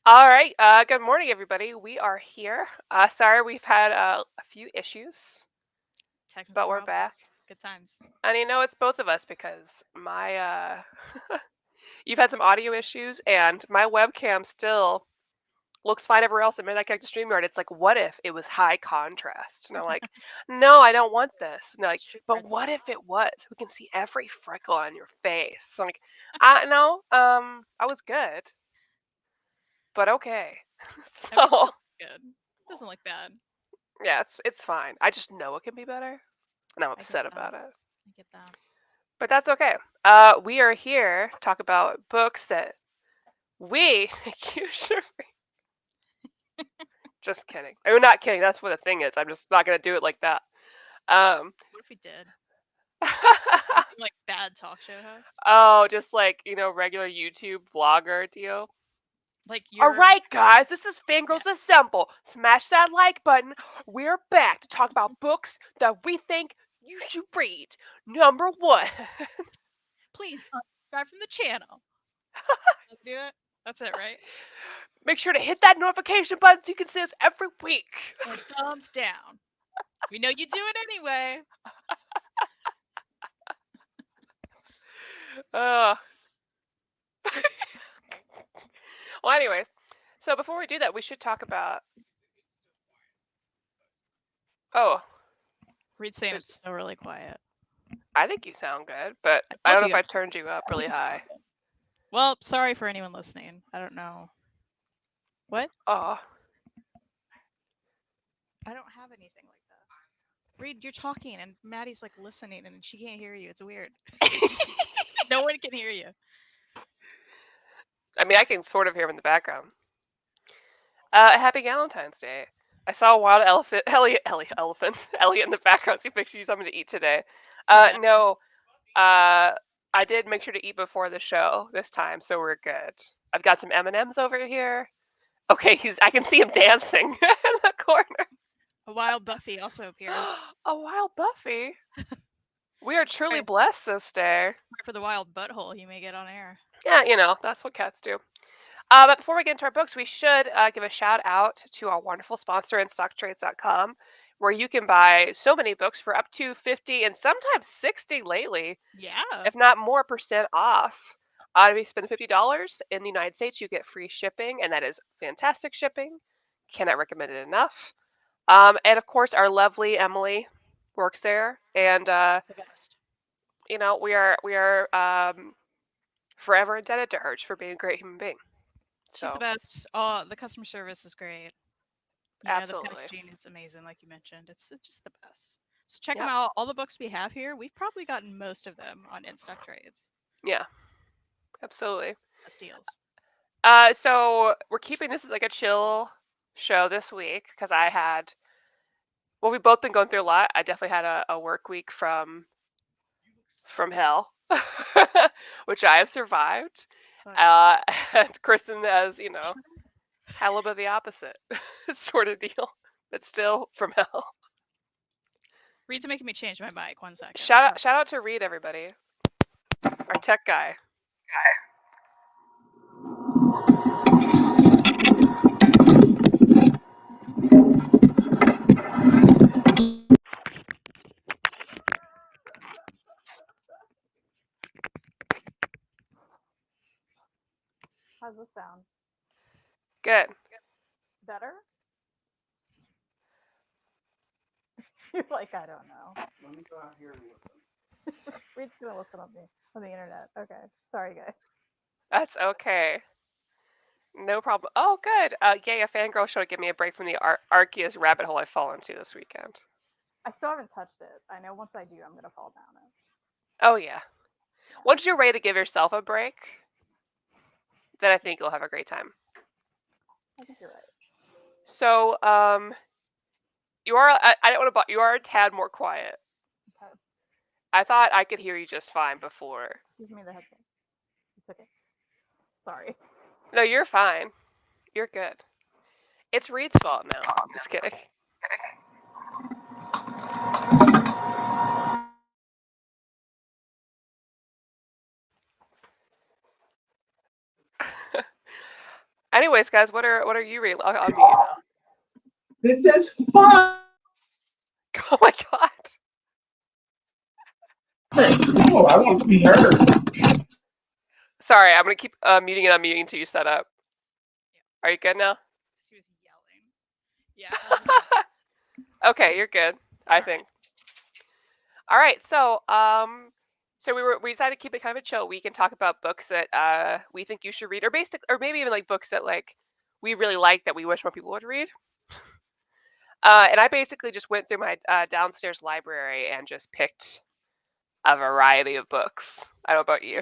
All right. Good morning, everybody. We are here. Sorry, we've had a few issues, Technical but we're back. problems. Good times. And you know, it's both of us because my you've had some audio issues, and my webcam still looks fine everywhere else. The minute I connect to StreamYard, it's like, what if it was high contrast? And I'm like, no, I don't want this. And they're like, but Secrets. what if it was? We can see every freckle on your face. So I'm like, I no, I was good, but okay. I mean, it So still looks good. It doesn't look bad. yeah, it's fine. I just know it can be better, and I'm I get upset that. about it. I get that. But that's okay. We are here to talk about books that we usually. Just kidding. I'm not kidding. That's what the thing is. I'm just not gonna do it like that. What if we did? Oh, Like bad talk show host? just like regular YouTube vlogger deal. Like All you're. right, guys, this is Fangirlz Yes. Assemble. Smash that like button. We're back to talk about books that we think you should read. Number one. Please subscribe from the channel. Let's do it. That's it, right? Make sure to hit that notification button so you can see us every week. And thumbs down. We know you do it anyway. Uh, well, anyways, so before we do that, we should talk about. Oh, Reed's saying there's. it's still really quiet. I think you sound good, but I I told don't know you if I guys. turned you up I really think it's high. quiet. Well, sorry for anyone listening. I don't know. What? Oh, I don't have anything like that. Reed, you're talking and Maddie's like listening and she can't hear you. It's weird. No one can hear you. I mean, I can sort of hear him in the background. Happy Valentine's Day. I saw a wild elephant, Elliot in the background. See, makes you something to eat today. Yeah. No, I did make sure to eat before the show this time, so we're good. I've got some M&Ms over here. Okay, I can see him dancing in the corner. A wild Buffy also appeared. A wild Buffy. We are truly Sorry blessed this day. for the wild butthole you may get on air. Yeah, that's what cats do. But before we get into our books, we should give a shout out to our wonderful sponsor, InStockTrades.com, where you can buy so many books for up to 50 and sometimes 60 lately, Yeah. if not more percent off. If you spend $50 in the United States, you get free shipping, and that is fantastic shipping. Cannot recommend it enough. And of course, our lovely Emily works there, and The best. we are forever indebted to her for being a great human being. She's the So best. Oh, the customer service is great. The absolutely, packaging is amazing, like you mentioned. It's just the best. So check them yep, out. All the books we have here, we've probably gotten most of them on In Stock Trades. yeah, absolutely. Best deals. So we're keeping this as like a chill show this week because we've both been going through a lot. I definitely had a work week from hell, which I have survived. So And Kristen has, had a little bit of the opposite sort of deal, but still from hell. Reed's making me change my mic. 1 second. Shout out to Reed, everybody, our tech guy. How's this sound? Good. Better? You're like, I don't know. Let me go out here and listen. Reed's gonna listen on the internet. Okay. Sorry, guys. That's okay. No problem. Oh, good. Yay, a fangirl show to give me a break from the archiest rabbit hole I've fallen into this weekend. I still haven't touched it. I know once I do, I'm gonna fall down it. Oh, yeah. Once you're ready to give yourself a break, then I think you'll have a great time. I think you're right. So, you are, I don't want to, you are a tad more quiet. Okay. I thought I could hear you just fine before. Give me the headphone. It's okay. Sorry. No, you're fine. You're good. It's Reed's fault now. I'm just kidding. Anyways, guys, what are you reading? I'll mute you now. This says fun. Oh my god. No, I want to be heard. Sorry, I'm gonna keep muting and unmuting until you set up. Are you good now? She was yelling. Yeah. How's this going? Okay, you're good. I think. All right, so we decided to keep it kind of a chill week and talk about books that we think you should read, or maybe even like books that like we really like that we wish more people would read. And I basically just went through my downstairs library and just picked a variety of books. I don't know about you.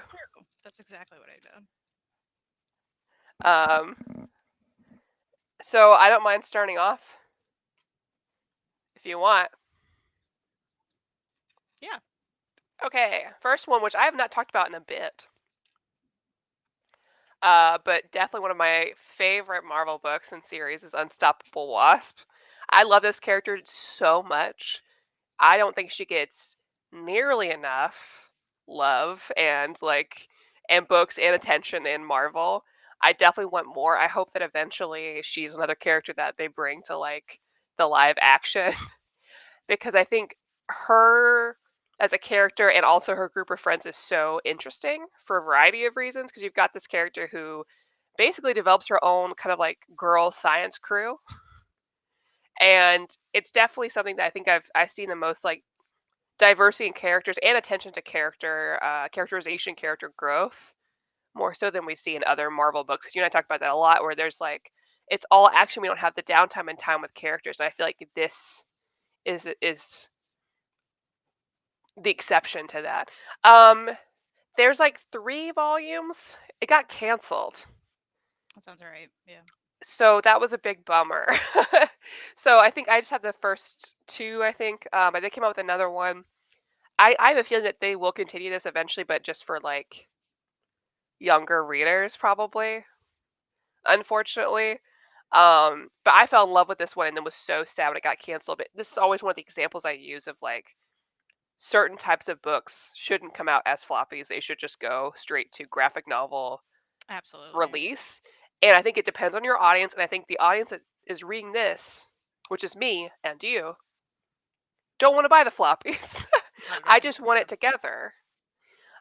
That's exactly what I did. So I don't mind starting off if you want. Yeah. Okay, first one, which I have not talked about in a bit. But definitely one of my favorite Marvel books and series is Unstoppable Wasp. I love this character so much. I don't think she gets nearly enough love and books and attention in Marvel. I definitely want more. I hope that eventually she's another character that they bring to like the live action because I think her as a character and also her group of friends is so interesting for a variety of reasons because you've got this character who basically develops her own kind of like girl science crew, and it's definitely something that I think I've seen the most like diversity in characters and attention to characterization, character growth, more so than we see in other Marvel books. Because you and I talked about that a lot, where there's like it's all action. We don't have the downtime and time with characters. I feel like this is the exception to that. There's like 3 volumes. It got canceled. That sounds right. Yeah. So that was a big bummer. So I think I just have the first 2, I think. But they came out with another one. I have a feeling that they will continue this eventually, but just for like younger readers probably, unfortunately. But I fell in love with this one and then was so sad when it got canceled. But this is always one of the examples I use of like certain types of books shouldn't come out as floppies. They should just go straight to graphic novel Absolutely. release. And I think it depends on your audience. And I think the audience that is reading this, which is me and you, don't want to buy the floppies. I just want it together.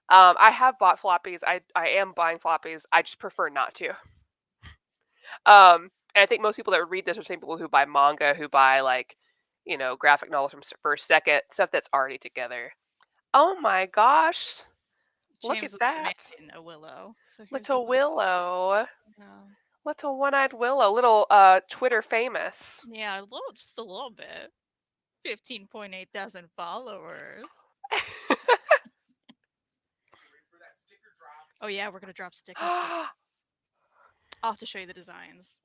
I have bought floppies. I am buying floppies. I just prefer not to. And I think most people that would read this are the same people who buy manga, who buy like, graphic novels from First Second, stuff that's already together. Oh my gosh. Look James at was that. demanding a willow. So here's Little a willow. Willow. Yeah. Little one-eyed Willow. Little Twitter famous. Yeah, just a little bit. 15.8 thousand followers. Oh yeah, we're gonna drop stickers soon. I'll have to show you the designs.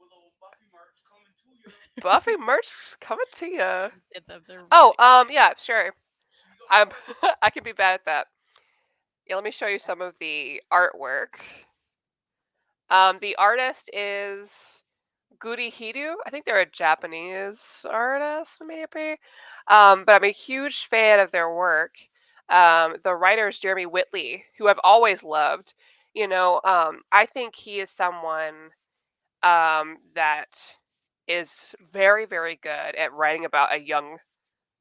Buffy merch coming to you. They're Oh, really yeah, sure. I can be bad at that. Yeah, let me show you some of the artwork. The artist is Gurihiru. I think they're a Japanese artist, maybe. But I'm a huge fan of their work. The writer is Jeremy Whitley, who I've always loved. I think he is someone that is very, very good at writing about a young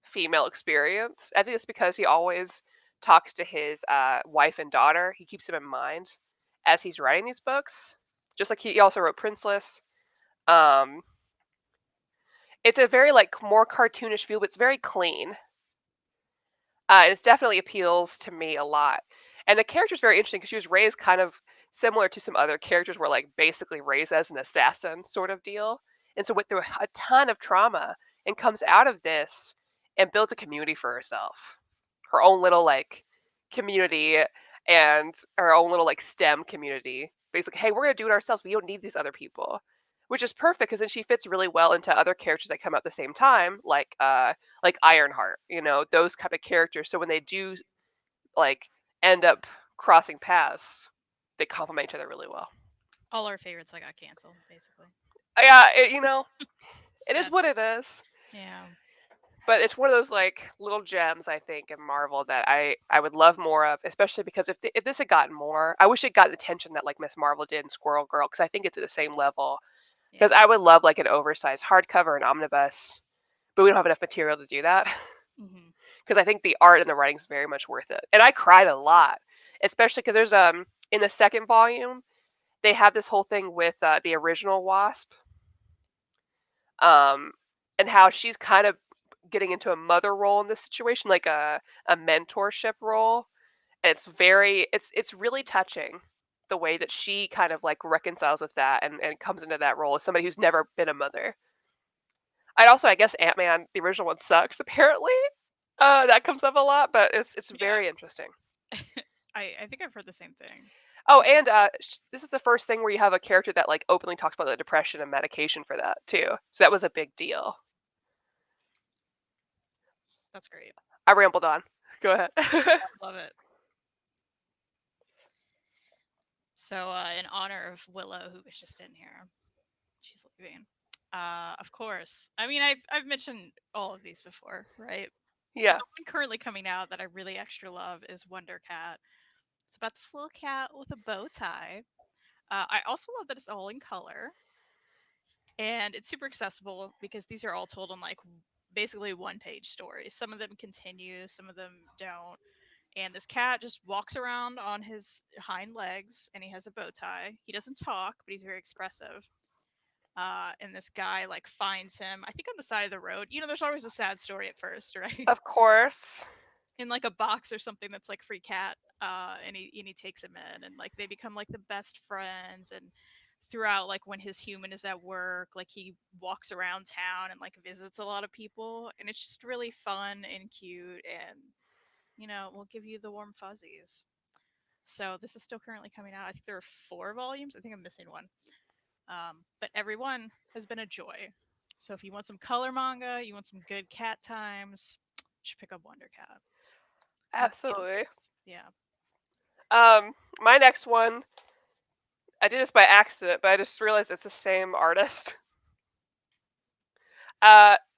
female experience. I think it's because he always talks to his wife and daughter. He keeps them in mind as he's writing these books. Just like he also wrote Princeless. Um, it's a very like more cartoonish feel, but it's very clean. And it definitely appeals to me a lot. And the character's very interesting because she was raised kind of similar to some other characters were like basically raised as an assassin sort of deal. And so went through a ton of trauma and comes out of this and builds a community for herself. Her own little like community and her own little like STEM community. Basically, hey, we're gonna do it ourselves. We don't need these other people. Which is perfect because then she fits really well into other characters that come out at the same time, like Ironheart, those type of characters. So when they do like end up crossing paths, they complement each other really well. all our favorites that got canceled, basically. Yeah, it is what it is. Yeah. But it's one of those like little gems I think in Marvel that I would love more of, especially because if this had gotten more, I wish it got the attention that like Miss Marvel did in Squirrel Girl, because I think it's at the same level. Because Yeah. I would love like an oversized hardcover and omnibus, but we don't have enough material to do that. Hmm. Because I think the art and the writing is very much worth it, and I cried a lot, especially because there's in the second volume they have this whole thing with the original Wasp, um, and how she's kind of getting into a mother role in this situation, like a mentorship role. And it's really touching the way that she kind of like reconciles with that and comes into that role as somebody who's never been a mother. I'd also, I guess, Ant-Man, the original one sucks apparently. That comes up a lot, but it's Yeah. very interesting. I think I've heard the same thing. Oh, and this is the first thing where you have a character that like openly talks about the depression and medication for that too. So that was a big deal. That's great. I rambled on. Go ahead. Love it. So, in honor of Willow, who was just in here, she's leaving. Of course. I mean, I've mentioned all of these before, right? Yeah. The one currently coming out that I really extra love is Wonder Cat. It's about this little cat with a bow tie. I also love that it's all in color, and it's super accessible because these are all told in like basically one-page stories. Some of them continue, some of them don't. And this cat just walks around on his hind legs, and he has a bow tie. He doesn't talk, but he's very expressive. And this guy like finds him, I think on the side of the road. You know, there's always a sad story at first, right? Of course. In like a box or something that's like free cat. And he takes him in, and like they become like the best friends. And throughout, like when his human is at work, like he walks around town and like visits a lot of people, and it's just really fun and cute, and will give you the warm fuzzies. So this is still currently coming out. I think there are 4 volumes. I think I'm missing one. But every one has been a joy. So if you want some color manga, you want some good cat times, you should pick up Wonder Cat. Absolutely. Yeah. My next one, I did this by accident, but I just realized it's the same artist.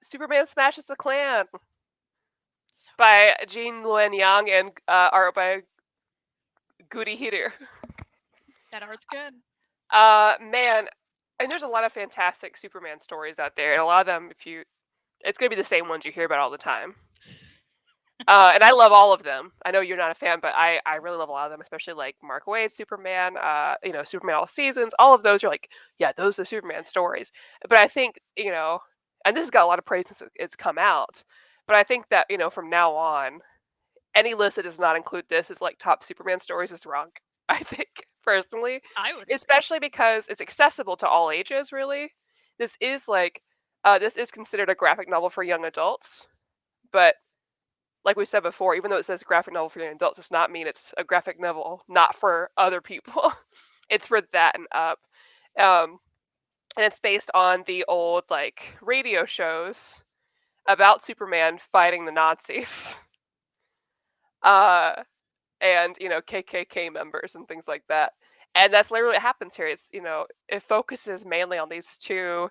Superman Smashes the Klan So by Jean Luen Yang and art by Goody Heater. that art's good. Man, and there's a lot of fantastic Superman stories out there, and a lot of them, it's gonna be the same ones you hear about all the time. And I love all of them. I know you're not a fan, but I really love a lot of them, especially like Mark Waid's Superman, Superman All Seasons. All of those are like, yeah, those are Superman stories. But I think, and this has got a lot of praise since it's come out. But I think that, from now on, any list that does not include this as like top Superman stories is wrong. I think personally, I would agree. especially because it's accessible to all ages. Really, this is this is considered a graphic novel for young adults, but like we said before, even though it says graphic novel for young adults, does not mean it's a graphic novel not for other people. It's for that and up. Um, and it's based on the old like radio shows about Superman fighting the Nazis. And KKK members and things like that. And that's literally what happens here. It's it focuses mainly on these two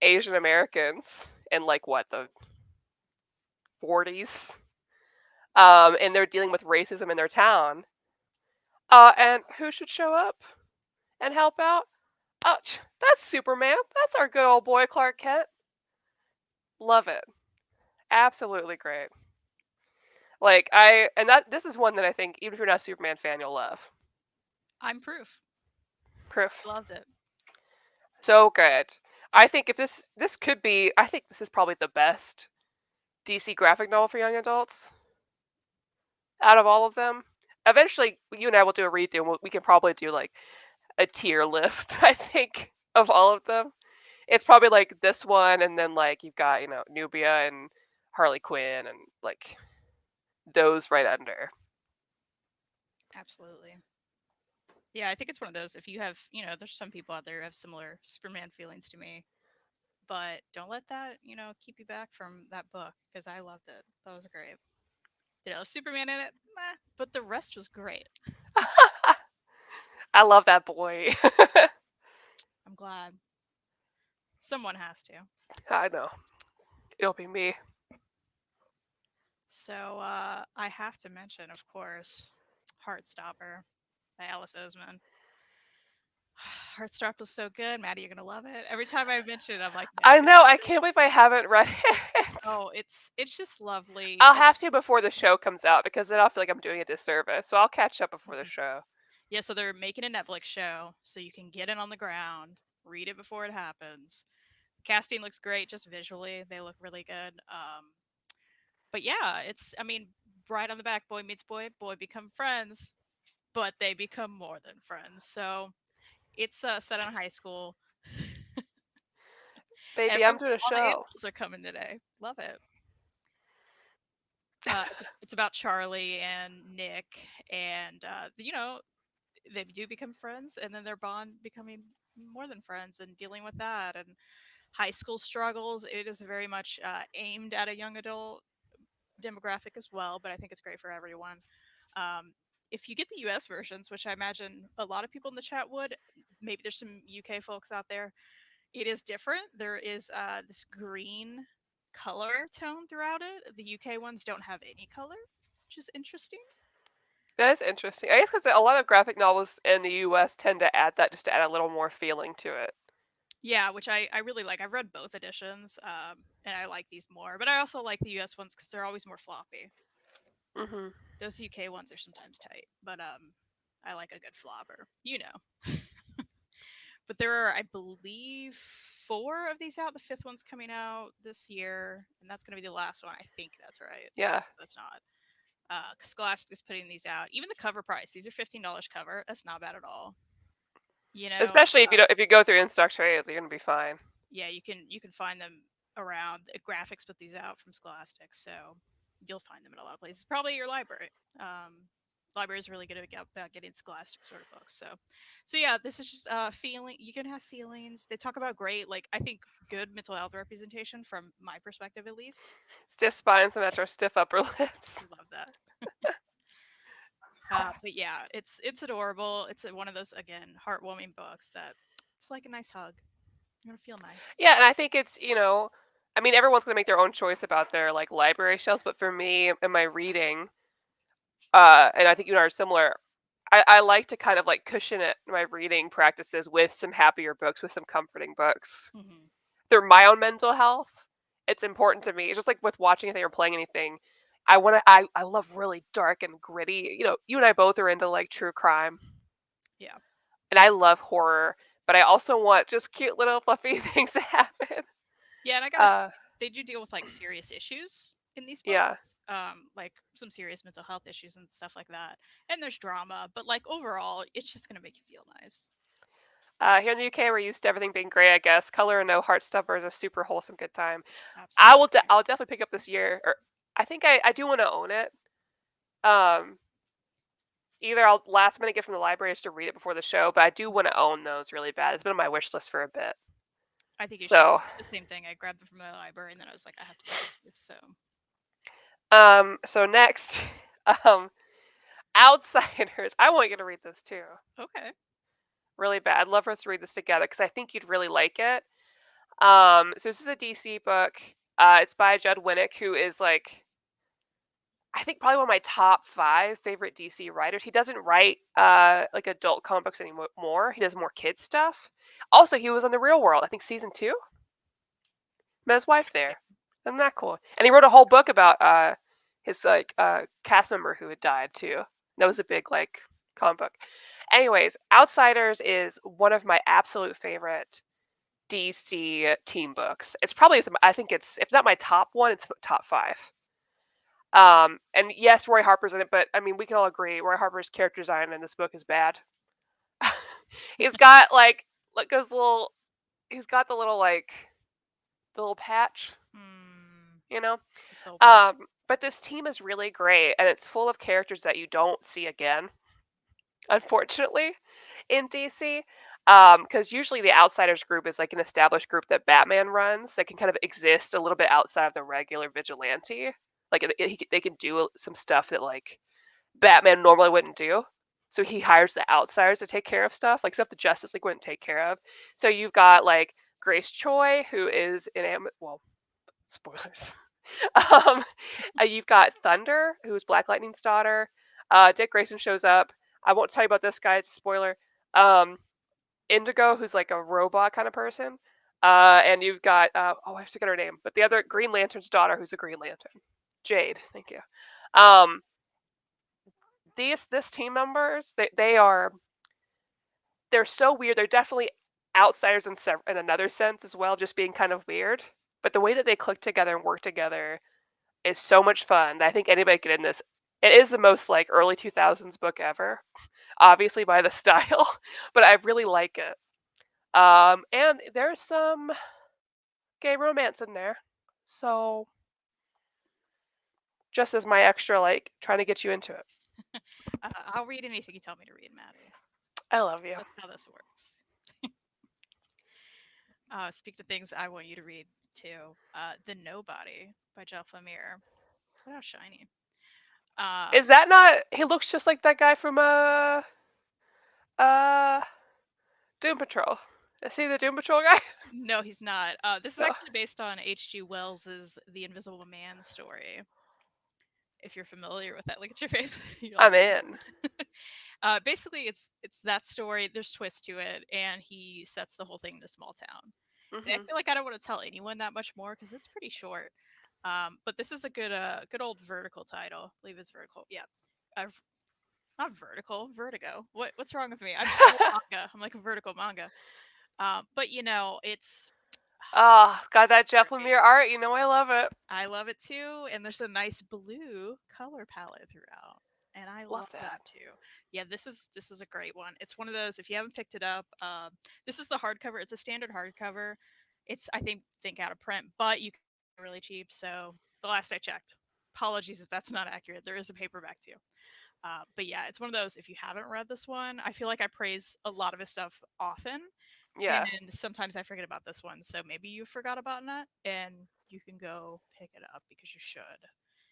Asian Americans in like what, the 40s. And they're dealing with racism in their town. And who should show up and help out? Oh, that's Superman. That's our good old boy Clark Kent. Love it. Absolutely great. Like this is one that I think even if you're not a Superman fan, you'll love. I'm proof. Proof. Loved it. So good. I think if this could be, I think this is probably the best DC graphic novel for young adults out of all of them. Eventually, you and I will do a read through, and we can probably do like a tier list. I think of all of them. It's probably like this one, and then like you've got Nubia and Harley Quinn, and like those right under. Absolutely. Yeah, I think it's one of those. If you have, there's some people out there who have similar Superman feelings to me, but don't let that, keep you back from that book, because I loved it. That was great. Did I have Superman in it? Nah, but the rest was great. I love that boy. I'm glad. Someone has to. I know. It'll be me. So I have to mention, of course, Heartstopper by Alice Oseman. Heartstopper was so good, Maddie. You're gonna love it. Every time I mention it, I'm like, I Maddie's gonna. know. I can't believe I haven't read it. Oh, it's just lovely. I'll have to before the show comes out because then I'll feel like I'm doing a disservice. So I'll catch up before the show. Yeah, so they're making a Netflix show, so you can get it on the ground, read it before it happens. Casting looks great, just visually, they look really good. But yeah, I mean, right on the back, boy meets boy, boy become friends, but they become more than friends. So it's set on high school. Baby, I'm doing a All the show. animals are coming today. Love it. It's about Charlie and Nick, and they do become friends, and then their bond becoming more than friends, and dealing with that and high school struggles. It is very much aimed at a young adult demographic as well, but I think it's great for everyone. Um, if you get the US versions, which I imagine a lot of people in the chat would, maybe there's some UK folks out there, it is different. There is this green color tone throughout it. The UK ones don't have any color, which is interesting. That is interesting. I guess because a lot of graphic novels in the U.S. tend to add that just to add a little more feeling to it. Yeah, which I really like. I've read both editions, and I like these more. But I also like the US ones because they're always more floppy. Mm-hmm. Those UK ones are sometimes tight, but I like a good flopper, you know. But there are, I believe, 4 of these out. The 5th one's coming out this year, and that's going to be the last one. I think that's right. Yeah. So that's not. Scholastic is putting these out. Even the cover price, these are $15 cover. That's not bad at all. You know, especially if you go through in-stock trades, you're gonna be fine. Yeah, you can find them around. Graphics put these out from Scholastic, so you'll find them in a lot of places. Probably your library. Libraries are really good about getting Scholastic sort of books. So yeah, this is just feeling. You can have feelings. They talk about great, like I think good mental health representation from my perspective at least. Stiff spines and match our stiff upper lips. Love that. But yeah, it's adorable. It's one of those again heartwarming books that it's like a nice hug. You're gonna feel nice. Yeah, and I think it's I mean everyone's gonna make their own choice about their like library shelves, but for me in my reading, and I think you and I are similar. I like to kind of like cushion it my reading practices with some happier books, with some comforting books. Mm-hmm. Through my own mental health, it's important to me. It's just like with watching anything or playing anything. I love really dark and gritty. You and I both are into like true crime. Yeah. And I love horror, but I also want just cute little fluffy things to happen. Yeah, and I gotta say, they do deal with like serious issues in these books. Yeah. Like some serious mental health issues and stuff like that. And there's drama, but like overall, it's just gonna make you feel nice. Here in the UK, we're used to everything being gray, I guess. Color and no Heartstopper is a super wholesome good time. Absolutely. I'll definitely pick up this year, or I think I do want to own it. Either I'll last minute get from the library just to read it before the show, but I do want to own those really bad. It's been on my wish list for a bit. I think you so, should. The same thing. I grabbed them from the library, and then I was like, I have to pick this. So next, Outsiders. I want you to read this too. Okay. Really bad. I'd love for us to read this together because I think you'd really like it. So this is a DC book. It's by Judd Winnick, who is like, I think probably one of my top 5 favorite DC writers. He doesn't write like adult comic books anymore. He does more kid stuff. Also, he was on The Real World, I think season 2. Met his wife there. Isn't that cool? And he wrote a whole book about his like cast member who had died too. That was a big like comic book. Anyways, Outsiders is one of my absolute favorite DC team books. It's probably, I think it's, if not my top one, it's top 5. And yes, Roy Harper's in it, but I mean, we can all agree Roy Harper's character design in this book is bad. He's got like his little, he's got the little like, the little patch, you know? But this team is really great, and it's full of characters that you don't see again, unfortunately, in DC. Because usually the Outsiders group is like an established group that Batman runs that can kind of exist a little bit outside of the regular vigilante. Like they can do some stuff that like Batman normally wouldn't do. So he hires the Outsiders to take care of stuff, like stuff the Justice League wouldn't take care of. So you've got like Grace Choi, who is Spoilers. You've got Thunder, who's Black Lightning's daughter. Dick Grayson shows up. I won't tell you about this guy. It's a spoiler. Indigo, who's like a robot kind of person. And you've got I have to get her name, but the other Green Lantern's daughter, who's a Green Lantern. Jade. Thank you. This team members, they're so weird. They're definitely outsiders in another sense as well, just being kind of weird. But the way that they click together and work together is so much fun that I think anybody could get in this. It is the most like early 2000s book ever, obviously by the style, but I really like it. And there's some gay romance in there, so just as my extra like trying to get you into it. I'll read anything you tell me to read, Maddie. I love you. That's how this works. Speak to things I want you to read too. The Nobody by Jeff Lemire. Look how shiny. Is that not? He looks just like that guy from Doom Patrol. Is he the Doom Patrol guy? No, he's not. This is No. actually based on H.G. Wells's The Invisible Man story. If you're familiar with that, look at your face. I'm in. Basically, it's that story. There's twists to it, and he sets the whole thing in a small town. And I feel like I don't want to tell anyone that much more because it's pretty short. But this is a good old vertical title. I believe it's vertical. Yeah, not vertical, vertigo. What's wrong with me? I'm manga. I'm like a vertical manga. But it's. Oh, got that Jeff Lemire art. You know I love it. I love it too, and there's a nice blue color palette throughout, and I love that too. Yeah, this is a great one. It's one of those, if you haven't picked it up, this is the hardcover. It's a standard hardcover. It's I think out of print, but you can get it really cheap. So the last I checked, apologies if that's not accurate. There is a paperback too. But yeah, it's one of those. If you haven't read this one, I feel like I praise a lot of his stuff often. Yeah. And sometimes I forget about this one. So maybe you forgot about it, and you can go pick it up because you should.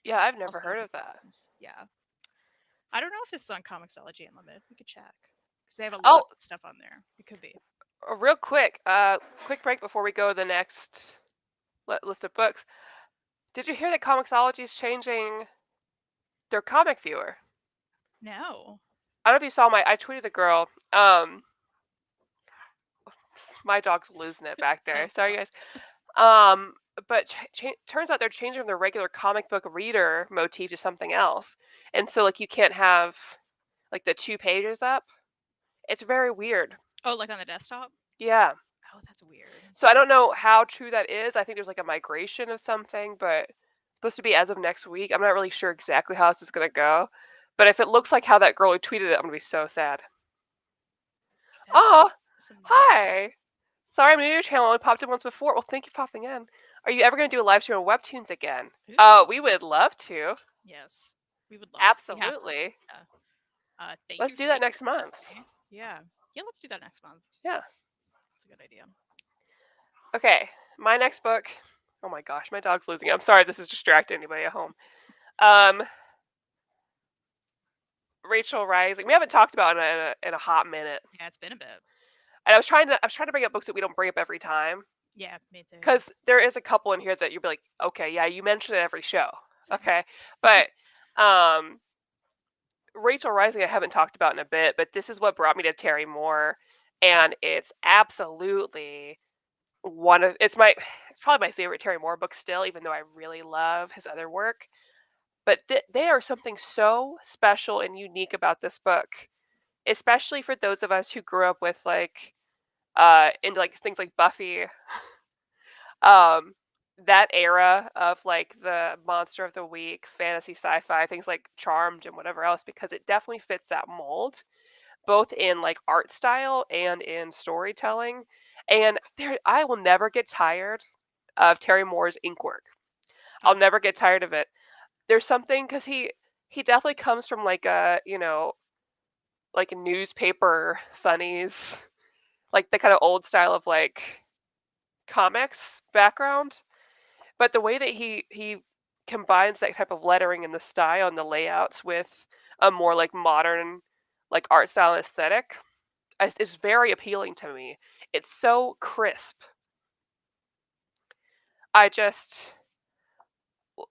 Yeah, I've never heard of that. Yeah. I don't know if this is on Comixology Unlimited. We could check because they have a lot of stuff on there. It could be. Real quick, quick break before we go to the next list of books. Did you hear that Comixology is changing their comic viewer? No. I don't know if you saw I tweeted a girl. My dog's losing it back there. Sorry, guys. But turns out they're changing their regular comic book reader motif to something else. And so, like, you can't have, like, the 2 pages up. It's very weird. Oh, like on the desktop? Yeah. Oh, that's weird. So I don't know how true that is. I think there's, like, a migration of something, but it's supposed to be as of next week. I'm not really sure exactly how this is going to go. But if it looks like how that girl who tweeted it, I'm going to be so sad. Oh, hi. Sorry, I'm new to your channel. I only popped in once before. Well, thank you for popping in. Are you ever going to do a live stream on Webtoons again? We would love to. Yes, we would love Absolutely. to. Yeah. Let's do that next month. Yeah. Yeah, let's do that next month. Yeah. That's a good idea. Okay, my next book. Oh my gosh, my dog's losing it. I'm sorry this is distracting anybody at home. Rachel Rising. We haven't talked about it in a hot minute. Yeah, it's been a bit. And I was trying to bring up books that we don't bring up every time. Yeah, me too. Because there is a couple in here that you'll be like, okay, yeah, you mention it every show. Okay. But Rachel Rising I haven't talked about in a bit, but this is what brought me to Terry Moore. And it's absolutely it's probably my favorite Terry Moore book still, even though I really love his other work. But they are something so special and unique about this book, especially for those of us who grew up with like into like things like Buffy, that era of like the monster of the week, fantasy, sci-fi, things like Charmed and whatever else, because it definitely fits that mold, both in like art style and in storytelling. And I will never get tired of Terry Moore's ink work. I'll never get tired of it. There's something, because he definitely comes from like a, like a newspaper funnies, like the kind of old style of like comics background. But the way that he combines that type of lettering and the style and the layouts with a more like modern like art style aesthetic is very appealing to me. It's so crisp.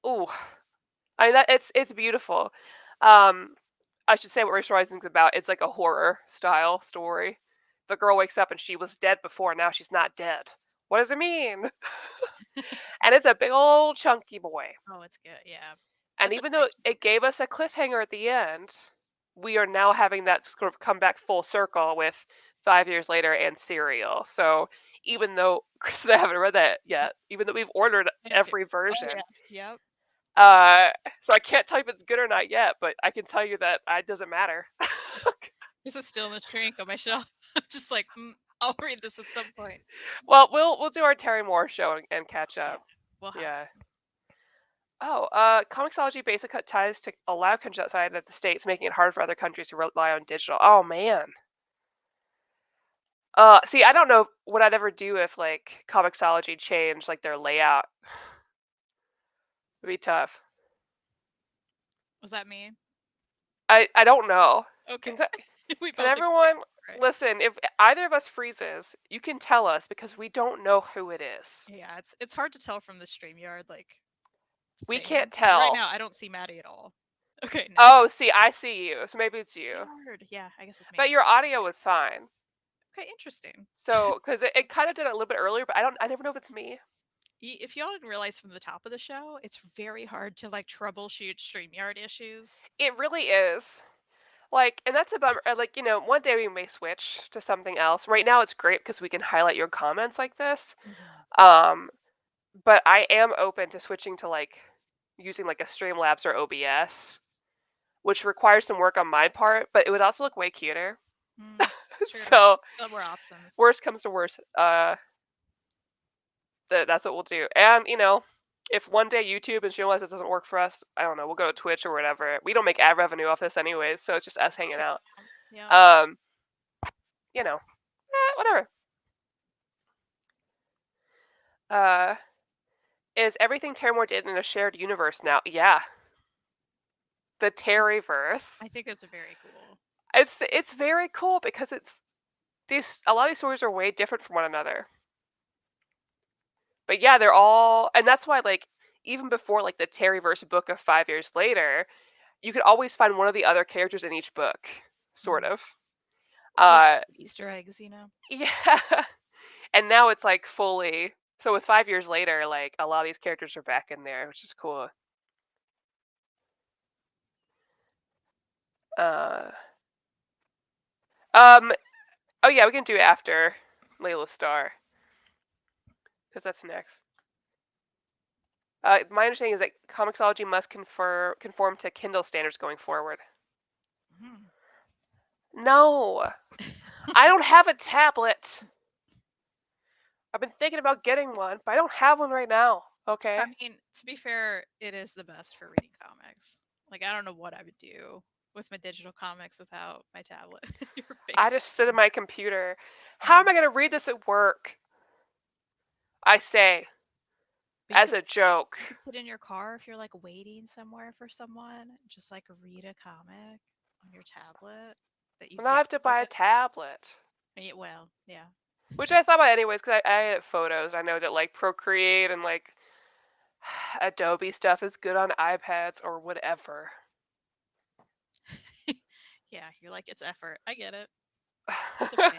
Ooh, I mean that it's beautiful. Um, I should say what Racial Rising's about. It's like a horror style story. The girl wakes up and she was dead before. Now she's not dead. What does it mean? And it's a big old chunky boy. Oh, it's good. Yeah, And that's a even though fiction. it gave us a cliffhanger at the end, we are now having that sort of come back full circle with 5 years later and Serial. So even though Chris and I haven't read that yet, even though we've ordered It's every Oh version, yeah. Yep. uh, so I can't tell you if it's good or not yet, but I can tell you that it doesn't matter. This is still in the shrink on my shelf. I'm just like, I'll read this at some point. Well, we'll do our Terry Moore show and catch Yeah, up. we'll have Yeah. to. Oh, Comixology basically cut ties to allow countries outside of the states, making it hard for other countries to rely on digital. Oh man. See, I don't know what I'd ever do if like Comixology changed like their layout. It'd be tough. Was that me? I don't know. Okay. Can We can both agree, everyone right? listen? If either of us freezes, you can tell us because we don't know who it is. Yeah, it's hard to tell from the StreamYard like We thing can't because right tell. now I don't see Maddie at all. Okay, never Oh, mind. see, I see you, so maybe it's you. Weird. Yeah, I guess it's me. But your audio was fine. Okay, interesting. So, because it kind of did it a little bit earlier, but I never know if it's me. If y'all didn't realize from the top of the show, it's very hard to like troubleshoot StreamYard issues. It really is. Like, and that's a bummer. Like, one day we may switch to something else. Right now, it's great because we can highlight your comments like this. Um, but I am open to switching to like using like a Streamlabs or OBS, which requires some work on my part, but it would also look way cuter. It's true. So, Still more options. worst comes to worst, that's what we'll do. And if one day YouTube and Streamlabs doesn't work for us, I don't know, we'll go to Twitch or whatever. We don't make ad revenue off this anyways, so it's just us hanging True. out. Yeah. Whatever. Is everything Terramore did in a shared universe now? Yeah. The Terryverse. I think that's very cool. It's very cool because a lot of these stories are way different from one another. But yeah, they're all, and that's why like even before like the Terryverse book of 5 years later, you could always find one of the other characters in each book, sort of. Easter eggs, Yeah. And now it's like fully, so with 5 years later, like a lot of these characters are back in there, which is cool. Oh yeah, we can do after Layla Star, because that's next. My understanding is that Comixology must conform to Kindle standards going forward. No, I don't have a tablet. I've been thinking about getting one, but I don't have one right now. Okay. I mean, to be fair, it is the best for reading comics. Like, I don't know what I would do with my digital comics without my tablet. Your face. I just sit at my computer. How am I going to read this at work? I say, as a joke. You could sit in your car if you're like waiting somewhere for someone, just like read a comic on your tablet that you. Well, now I have to buy a tablet. Well, yeah. Which I thought about anyways, because I edit photos. I know that like Procreate and like Adobe stuff is good on iPads or whatever. Yeah, you're like, it's effort. I get it. It's okay.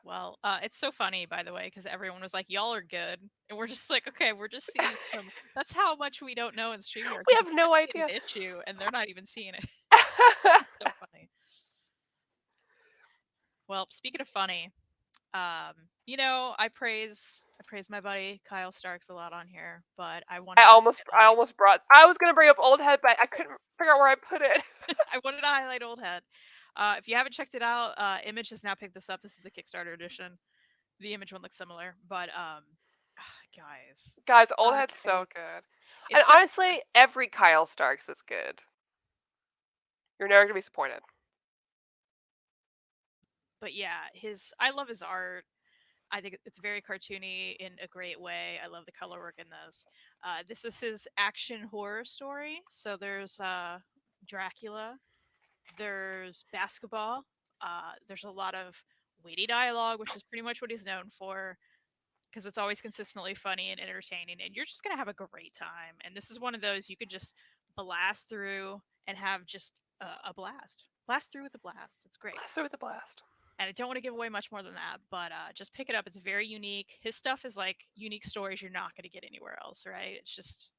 Well, it's so funny, by the way, because everyone was like, "Y'all are good," and we're just like, "Okay, we're just seeing some." That's how much we don't know in StreamYard. We have no idea. An issue, and they're not even seeing it. So funny. Well, speaking of funny, I praise my buddy Kyle Starks a lot on here, but I wanted. I was gonna bring up Old Head, but I couldn't figure out where I put it. I wanted to highlight Old Head. If you haven't checked it out, Image has now picked this up. This is the Kickstarter edition. The Image one looks similar, but guys, Old Head's so good. And honestly, every Kyle Starks is good. You're never gonna be disappointed. But yeah, I love his art. I think it's very cartoony in a great way. I love the color work in this. This is his action horror story. So there's Dracula, there's basketball, there's a lot of witty dialogue, which is pretty much what he's known for. because it's always consistently funny and entertaining, and you're just gonna have a great time. And this is one of those you could just blast through and have just a blast through with a blast. It's great. Blast with a blast. And I don't want to give away much more than that, but just pick it up. It's very unique. His stuff is like unique stories you're not going to get anywhere else, right? It's just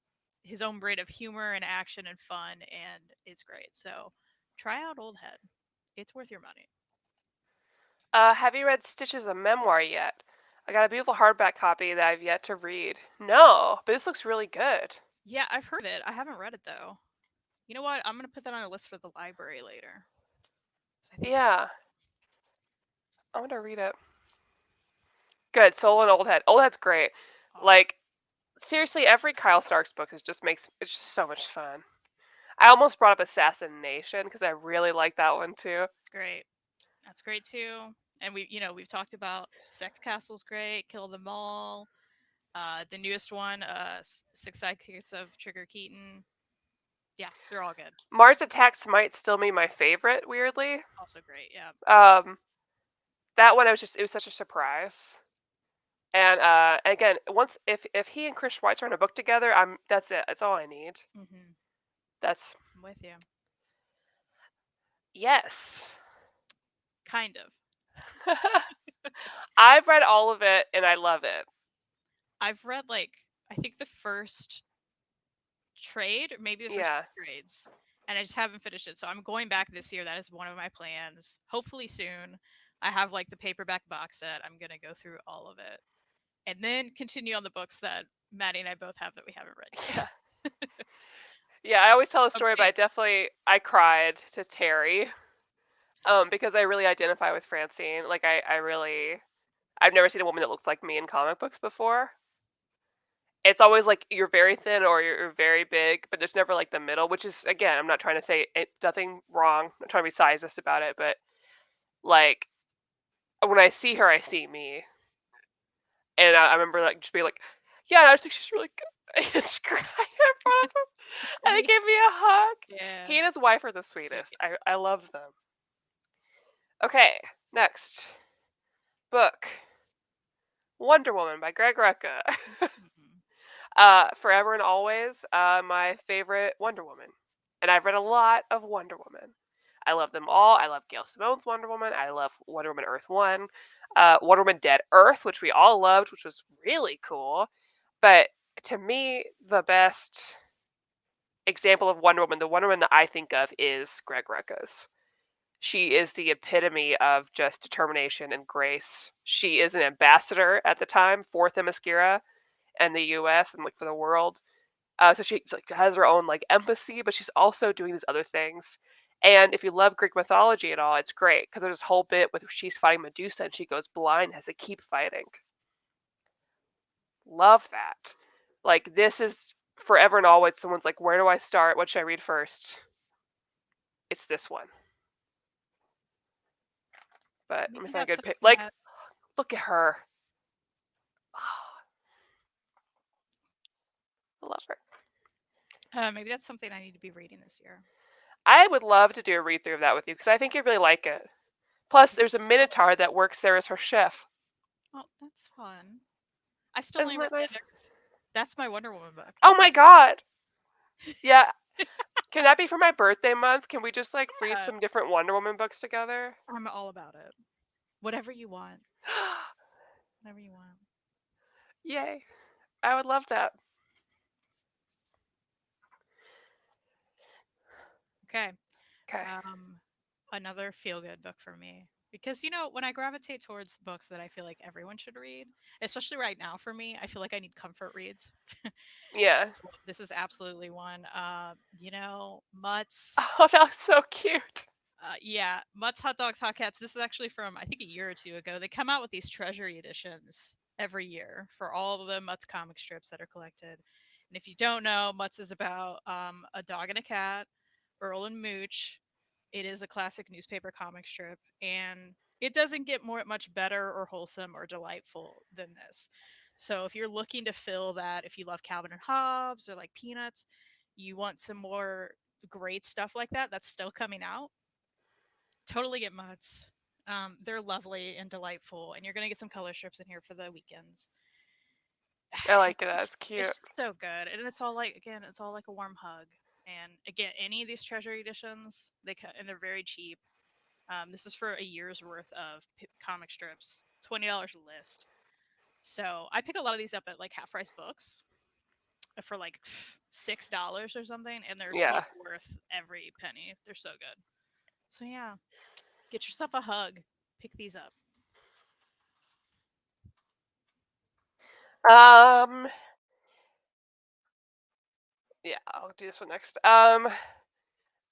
his own braid of humor and action and fun, and it's great. So try out Old Head. It's worth your money. Have you read Stitch's a memoir yet? I got a beautiful hardback copy that I've yet to read. No, but this looks really good. Yeah, I've heard of it. I haven't read it though. You know what? I'm gonna put that on a list for the library later. 'Cause I think Yeah, I want to read it. Good, Soul and Old Head. Old Head's great. awesome. Like, seriously, every Kyle Starks book is just makes it's just so much fun. I almost brought up Assassination because I really like that one too. Great. That's great too. And we've talked about Sex Castle's great, Kill Them All. The newest one, Six Sidekicks of Trigger Keaton. Yeah, they're all good. Mars Attacks might still be my favorite, weirdly. Also great. Yeah. That one it was such a surprise. And again, once if he and Chris Schweitzer are in a book together, that's it. That's all I need. Mm-hmm. That's I'm with you. yes. Kind of. I've read all of it and I love it. I've read I think the first trade, or maybe the first Yeah. two trades, and I just haven't finished it. So I'm going back this year. That is one of my plans. Hopefully soon. I have the paperback box set. I'm gonna go through all of it, and then continue on the books that Maddie and I both have that we haven't read yet. Yeah. Yeah, I always tell a story, Okay. but I cried to Terry. Because I really identify with Francine. Like I've never seen a woman that looks like me in comic books before. It's always like you're very thin or you're very big, but there's never like the middle, which is again, I'm not trying to say nothing wrong. I'm not trying to be sizist about it, but like when I see her, I see me, and I remember like just being like, yeah, I just think she's really good. And just crying in front of him, and he gave me a hug. Yeah. He and his wife are the sweetest. I love them. Okay, next book, Wonder Woman by Greg Rucka. Forever and Always, my favorite Wonder Woman. And I've read a lot of Wonder Woman. I love them all. I love Gail Simone's Wonder Woman. I love Wonder Woman Earth 1. Wonder Woman Dead Earth, which we all loved, which was really cool. But to me, the best example of Wonder Woman, the Wonder Woman that I think of is Greg Rucka's. She is the epitome of just determination and grace. She is an ambassador at the time for Themyscira and the U.S. and like for the world. So she has her own like embassy, but she's also doing these other things. And if you love Greek mythology at all, it's great because there's this whole bit with she's fighting Medusa and she goes blind, has to keep fighting. Love that. Like this is forever and always. Someone's like, where do I start? What should I read first? It's this one. But let me find a good pick. Like, look at her. I love her. Maybe that's something I need to be reading this year. I would love to do a read through of that with you because I think you'd really like it. Plus, there's a Minotaur that works there as her chef. Oh, that's fun. I've still only read it. That's my Wonder Woman book. Oh my god. Yeah. Can that be for my birthday month? Can we just like read some different Wonder Woman books together? I'm all about it. Whatever you want. Whatever you want. Yay. I would love that. Okay. Okay. Another feel-good book for me. Because, when I gravitate towards books that I feel like everyone should read, especially right now for me, I feel like I need comfort reads. Yeah. So this is absolutely one. Mutts. Oh, that was so cute. Yeah, Mutts, Hot Dogs, Hot Cats. This is actually from, I think, a year or two ago. They come out with these treasury editions every year for all of the Mutts comic strips that are collected. And if you don't know, Mutts is about a dog and a cat, Earl and Mooch. It is a classic newspaper comic strip, and it doesn't get much better or wholesome or delightful than this. So if you're looking to fill that, if you love Calvin and Hobbes or like Peanuts, you want some more great stuff like that that's still coming out, totally get Mutts. They're lovely and delightful, and you're going to get some color strips in here for the weekends. I like it. It's That's cute. just so good, and it's all like again, it's all like a warm hug. And again, any of these treasure editions, and they're very cheap. This is for a year's worth of comic strips, $20 a list. So I pick a lot of these up at like half price books for like $6 or something, and they're Yeah. totally worth every penny. They're so good. So yeah, get yourself a hug. Pick these up. Um. Yeah, I'll do this one next.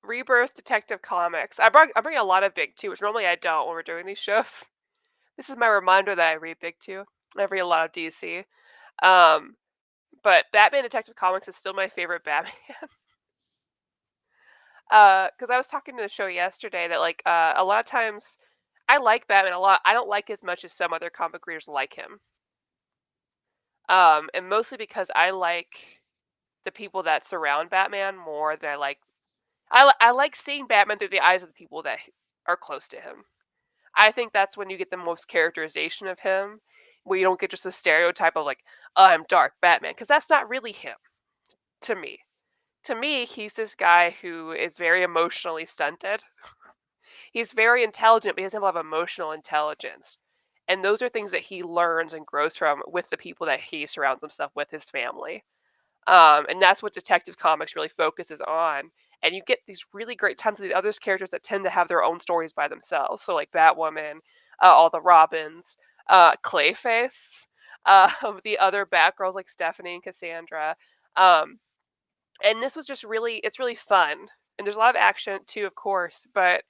Rebirth Detective Comics. I bring a lot of big two, which normally I don't when we're doing these shows. This is my reminder that I read big two. I read a lot of DC. Um, but Batman Detective Comics is still my favorite Batman. Because I was talking to the show yesterday that like a lot of times I like Batman a lot. I don't like as much as some other comic readers like him. And mostly because I like the people that surround Batman more than I like. I like seeing Batman through the eyes of the people that are close to him. I think that's when you get the most characterization of him, where you don't get just a stereotype of like, oh, I'm dark Batman, because that's not really him to me. To me, he's this guy who is very emotionally stunted. He's very intelligent, but he doesn't have a lot of emotional intelligence. And those are things that he learns and grows from with the people that he surrounds himself with, his family. And that's what Detective Comics really focuses on. And you get these really great tons of the other characters that tend to have their own stories by themselves. So like Batwoman, all the Robins, Clayface, the other Batgirls like Stephanie and Cassandra. Um, and this was just it's really fun. And there's a lot of action too, of course. But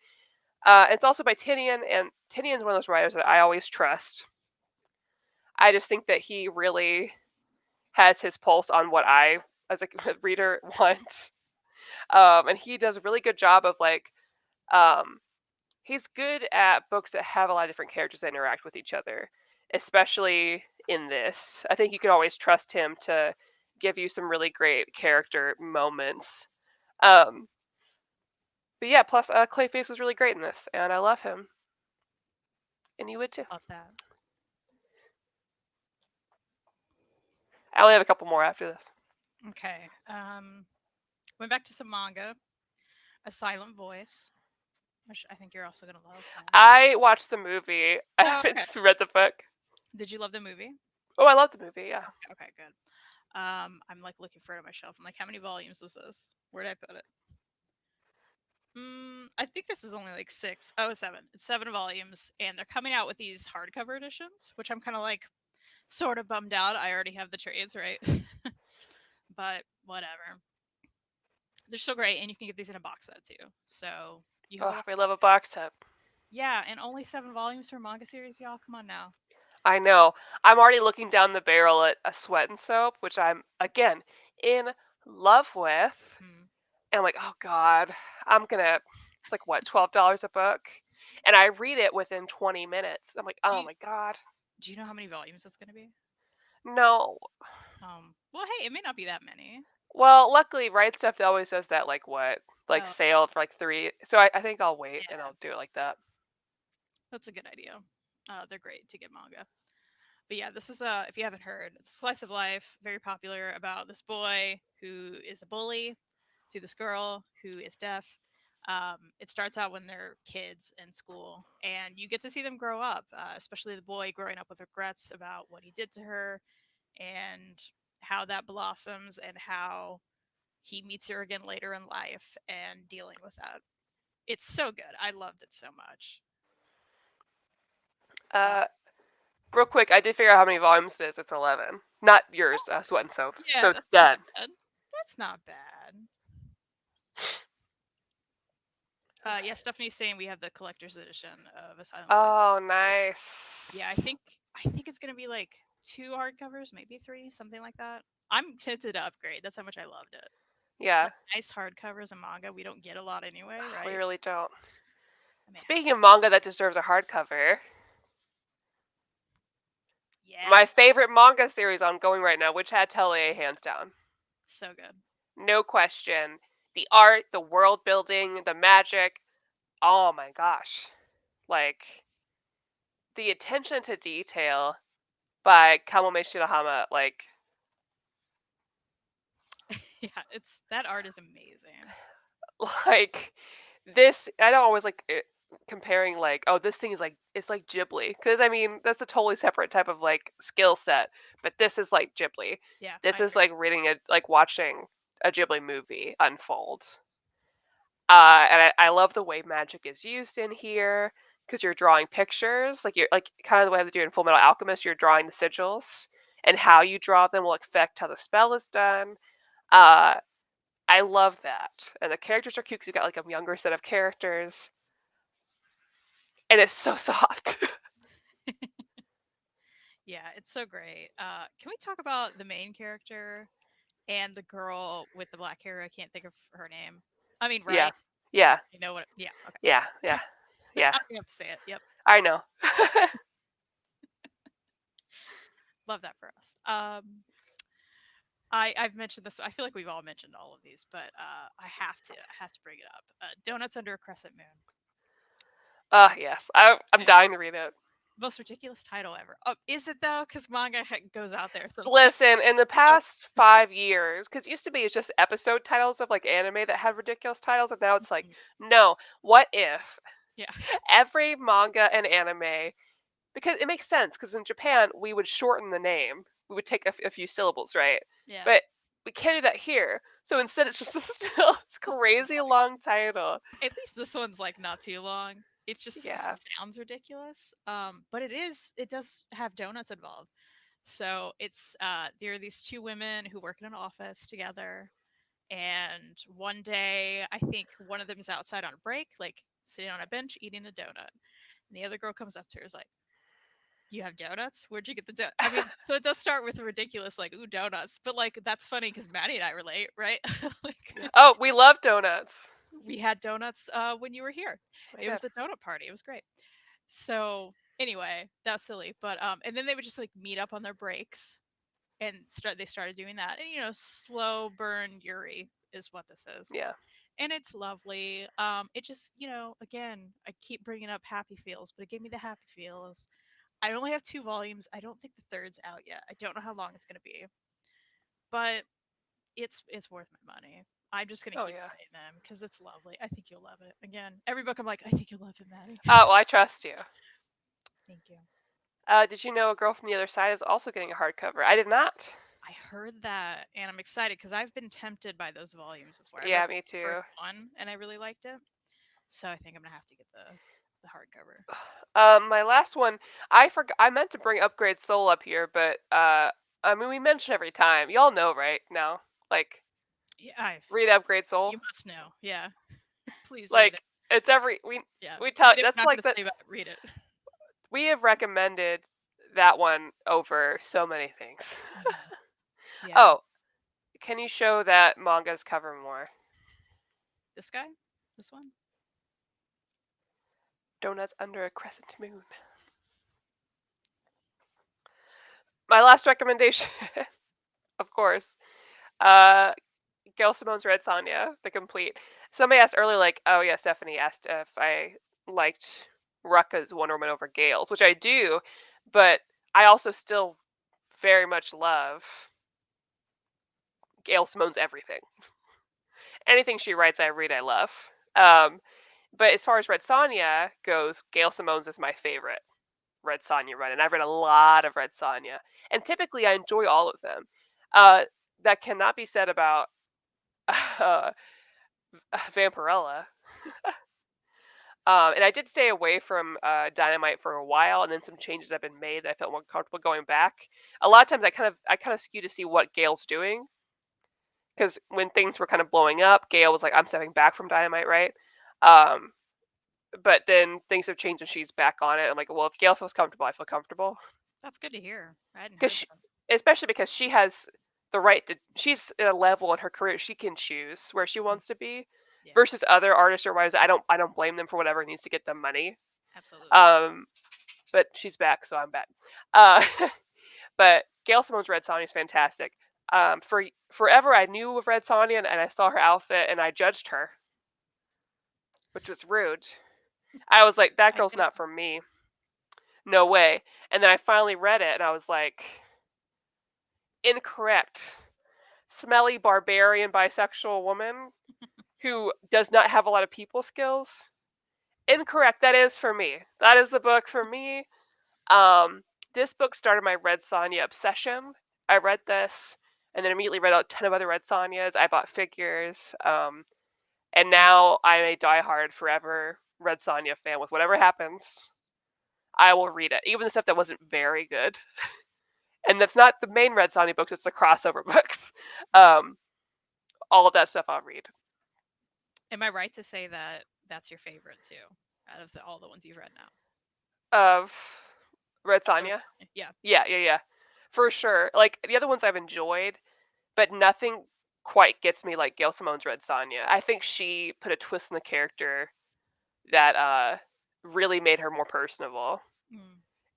it's also by Tinian, and Tinian's one of those writers that I always trust. I just think that he really has his pulse on what I, as a reader, want. And he does a really good job of like, um, he's good at books that have a lot of different characters that interact with each other, especially in this. I think you can always trust him to give you some really great character moments. Um, but yeah, plus Clayface was really great in this, and I love him, and you would too. Love that. I only have a couple more after this. Okay. Went back to some manga. A Silent Voice, which I think you're also gonna love. I watched the movie. I Oh, haven't okay. read the book. Did you love the movie? Oh, I love the movie. Yeah. Okay, good. I'm like looking for it on my shelf. I'm like, how many volumes was this? Where did I put it? I think this is only like 6. Oh, 7. It's 7 volumes, and they're coming out with these hardcover editions, which I'm kind of like sort of bummed out. I already have the trades, right? But whatever. They're so great, and you can get these in a box set too. So you have a Oh, lot we of love a options. box set. Yeah, and only 7 volumes for a manga series, y'all. Come on now. I know. I'm already looking down the barrel at a Sweat and Soap, which I'm again in love with. Hmm. And I'm like, oh God, I'm gonna. It's like what, $12 a book, and I read it within 20 minutes. I'm like, Do oh you my God, do you know how many volumes it's gonna be? no. Well, hey, it may not be that many. Well, luckily, Right Stuff always does that like what, like Oh, sale for like 3. So I think I'll wait and yeah, I'll do it like that. that's a good idea. They're great to get manga. But yeah, this is if you haven't heard, it's a slice of life, very popular about this boy who is a bully to this girl who is deaf. It starts out when they're kids in school, and you get to see them grow up, especially the boy growing up with regrets about what he did to her, and how that blossoms, and how he meets her again later in life and dealing with that. It's so good. I loved it so much. Uh, Uh, Real quick, I did figure out how many volumes it is. It's 11. Not yours, Sweat and Soap. So yeah, it's that's not done. bad. That's not bad. Yeah, Stephanie's saying we have the collector's edition of Asylum. Oh, nice. Yeah, I think it's gonna be like 2 hardcovers, maybe 3, something like that. I'm tempted to upgrade. That's how much I loved it. Yeah, Like nice hardcovers and manga, we don't get a lot anyway, we right? really don't. I may have Speaking of manga that deserves a hardcover, my yes, favorite manga series ongoing right now, which Hat Atelier, hands down. so good. No question. The art, the world building, the magic. Oh my gosh. Like, the attention to detail by Kamome Shirahama, like, Yeah, that art is amazing. Like this, I don't always like comparing like, oh, this thing is like it's like Ghibli, because I mean that's a totally separate type of like skill set. But this is like Ghibli. Yeah, This I is agree. like watching a Ghibli movie unfold. And I love the way magic is used in here because you're drawing pictures, like you're like kind of the way they do in Full Metal Alchemist. You're drawing the sigils, and how you draw them will affect how the spell is done. Uh, I love that, and the characters are cute because you got like a younger set of characters, and it's so soft. Yeah, it's so great. Can we talk about the main character and the girl with the black hair? I can't think of her name. I mean, Yeah, right? yeah, You know what? Yeah, okay. yeah, yeah, yeah. I don't have to say it. Yep. I know. Love that for us. I've mentioned this. I feel like we've all mentioned all of these, but I have to bring it up. Donuts Under a Crescent Moon. Yes, I'm dying to read it. Most ridiculous title ever. Oh, is it though? Because manga goes out there sometimes. Listen, in the past 5 years, because it used to be it's just episode titles of like anime that had ridiculous titles, and now it's like, no, what if Yeah. every manga and anime, because it makes sense, because in Japan we would shorten the name, we would take a few syllables, right? Yeah. But we can't do that here, so instead it's just still this crazy long title. At least this one's like not too long. It just Yeah. sounds ridiculous. But it does have donuts involved. So it's there are these two women who work in an office together, and one day I think one of them is outside on a break, like sitting on a bench eating a donut. And the other girl comes up to her is like, "You have donuts? Where'd you get the donut?" I mean, so it does start with ridiculous, like, "Ooh, donuts," but like that's funny because Maddie and I relate, right? Like, Oh, we love donuts. we had donuts when you were here. It was a donut party. It was great. So anyway, that's silly, but and then they would just like meet up on their breaks and they started doing that. And slow burn Yuri is what this is. Yeah. And it's lovely. It just, again, I keep bringing up happy feels, but it gave me the happy feels. I only have 2 volumes. I don't think the third's out yet. I don't know how long it's going to be. But it's worth my money. I'm just gonna keep buying them because it's lovely. I think you'll love it. Again, every book I'm like, I think you'll love it, Maddie. Well, I trust you. Thank you. Did you know A Girl from the Other Side is also getting a hardcover? I did not. I heard that, and I'm excited because I've been tempted by those volumes before. Yeah, I read me the too. first one, and I really liked it. So I think I'm gonna have to get the hardcover. My last one, I meant to bring Upgrade Soul up here, but I mean we mention every time. Y'all know, right? Now, like, yeah, read Upgrade Soul. You must know, yeah. Please like, read it. It's every we tell that's like that. Read it. We have recommended that one over so many things. Yeah. Oh, can you show that manga's cover more? This guy? This one? Donuts Under a Crescent Moon. My last recommendation, of course, Gail Simone's Red Sonja, the complete. Somebody asked earlier, like, oh yeah, Stephanie asked if I liked Rucka's Wonder Woman over Gail's, which I do, but I also still very much love Gail Simone's everything. Anything she writes, I read, I love. But as far as Red Sonja goes, Gail Simone's is my favorite Red Sonja run, and I've read a lot of Red Sonja, and typically I enjoy all of them. That cannot be said about Vampirella. And I did stay away from Dynamite for a while, and then some changes have been made that I felt more comfortable going back. A lot of times I kind of skew to see what Gail's doing, because when things were kind of blowing up, Gail was like, I'm stepping back from Dynamite, right? But then things have changed and she's back on it. I'm like, well, if Gail feels comfortable, I feel comfortable. That's good to hear. I hadn't heard that. Especially because she has the right to, she's at a level in her career she can choose where she wants to be, versus other artists or writers. I don't blame them for whatever needs to get them money. Absolutely. But she's back, so I'm back. But Gail Simone's Red Sonja is fantastic. For forever I knew of Red Sonja and I saw her outfit and I judged her, which was rude. I was like, that girl's not for me. No way. And then I finally read it and I was like, incorrect. smelly barbarian bisexual woman who does not have a lot of people skills. Incorrect. That is for me. That is the book for me. This book started my Red Sonja obsession. I read this and then immediately read a ton of other Red Sonjas. I bought figures. And now I'm a diehard forever Red Sonja fan. With whatever happens, I will read it. Even the stuff that wasn't very good. And that's not the main Red Sonja books, it's the crossover books. All of that stuff I'll read. Am I right to say that that's your favorite too, out of all the ones you've read now? Of Red Sonja? Yeah. Yeah. For sure. Like, the other ones I've enjoyed, but nothing quite gets me like Gail Simone's Red Sonja. I think she put a twist in the character that really made her more personable.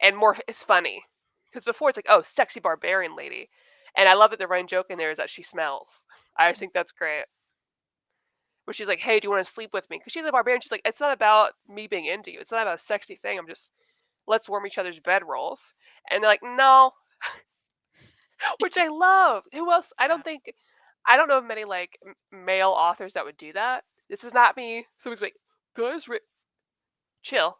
And more, it's funny. Because before it's like, oh, sexy barbarian lady. And I love that the running joke in there is that she smells. I just think that's great. Where she's like, hey, do you want to sleep with me? Because she's a barbarian. She's like, it's not about me being into you. It's not about a sexy thing. I'm just, let's warm each other's bedrolls. And they're like, no. Which I love. Who else? I don't know of many like male authors that would do that. This is not me. Somebody's like, guys, chill.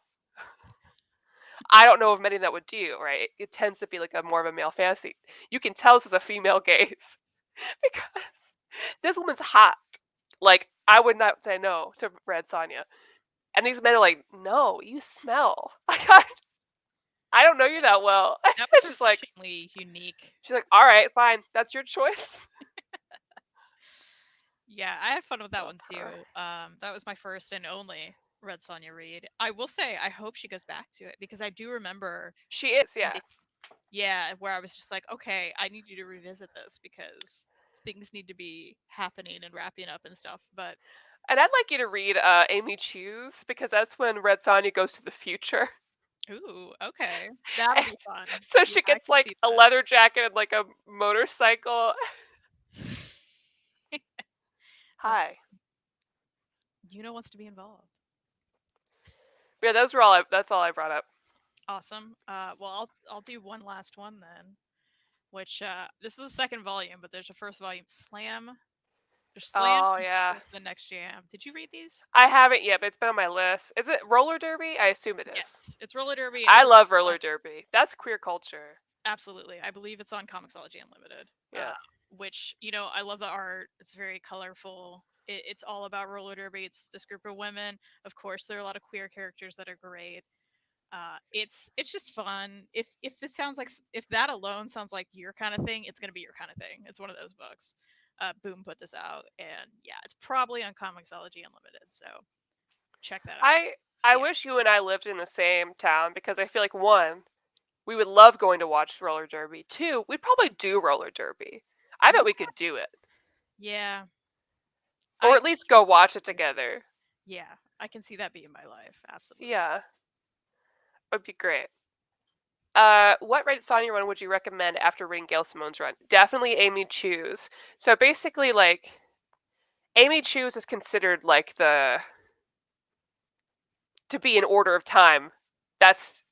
I don't know of many that would do, right? It tends to be like a more of a male fantasy. You can tell this is a female gaze because this woman's hot. Like, I would not say no to Red Sonja. And these men are like, no, you smell. I don't know you that well. That was just like unique. She's like, all right, fine, that's your choice. Yeah, I had fun with that one too. That was my first and only Red Sonja read. I will say, I hope she goes back to it because I do remember she is, yeah. Yeah, where I was just like, okay, I need you to revisit this because things need to be happening and wrapping up and stuff. But and I'd like you to read Amy Choose because that's when Red Sonja goes to the future. Ooh, okay, that would be fun. So she gets like a leather jacket and like a motorcycle. Hi. Yuna wants to be involved. Yeah, that's all I brought up. Awesome. Well, I'll do one last one then, which this is the second volume, but there's a first volume, Slam. There's Slam. Oh yeah. The Next Jam. Did you read these? I haven't yet, but it's been on my list. Is it roller derby? I assume it is. Yes, it's roller derby. I love roller derby. That's queer culture. Absolutely. I believe it's on Comixology Unlimited. Yeah. Which, I love the art. It's very colorful. It's all about roller derby. It's this group of women. Of course, there are a lot of queer characters that are great. It's just fun. If that alone sounds like your kind of thing, it's gonna be your kind of thing. It's one of those books. Boom put this out, and yeah, it's probably on Comixology Unlimited. So check that out. I wish you and I lived in the same town because I feel like one, we would love going to watch roller derby. Two, we'd probably do roller derby. I bet we could do it. Yeah. Or at least go watch it together. Yeah, I can see that being my life. Absolutely. Yeah. It would be great. What Red Sonja run would you recommend after reading Gail Simone's run? Definitely Amy Choose. So basically, like, Amy Choose is considered like to be in order of time. That's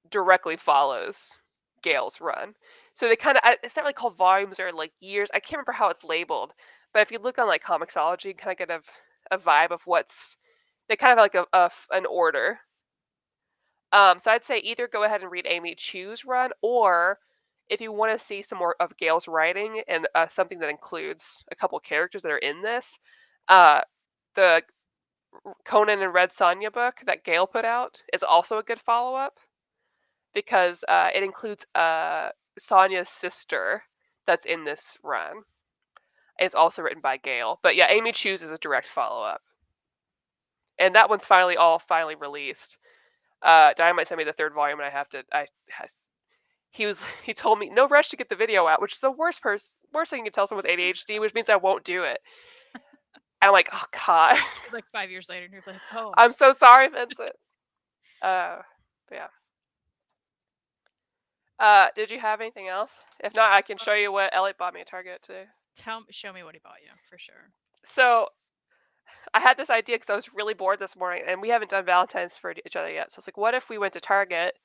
directly follows Gail's run. So they kind of, it's not really called volumes or like years. I can't remember how it's labeled, but if you look on like Comixology, you kind of get a vibe of they kind of have like an order. So I'd say either go ahead and read Amy Choose run, or if you want to see some more of Gail's writing and something that includes a couple characters that are in this, the Conan and Red Sonja book that Gail put out is also a good follow-up because it includes Sonja's sister that's in this run. It's also written by Gail. But yeah, Amy Choose is a direct follow-up. And that one's finally released. Dynamite sent me the third volume, and he told me no rush to get the video out, which is the worst thing you can tell someone with ADHD, which means I won't do it. And I'm like, oh god. Like 5 years later, and you're like, oh. I'm so sorry, Vincent. Yeah. Did you have anything else? If not, I can show you what Elliot bought me at Target today. Show me what he bought you, for sure. So, I had this idea because I was really bored this morning, and we haven't done Valentine's for each other yet. So I was like, what if we went to Target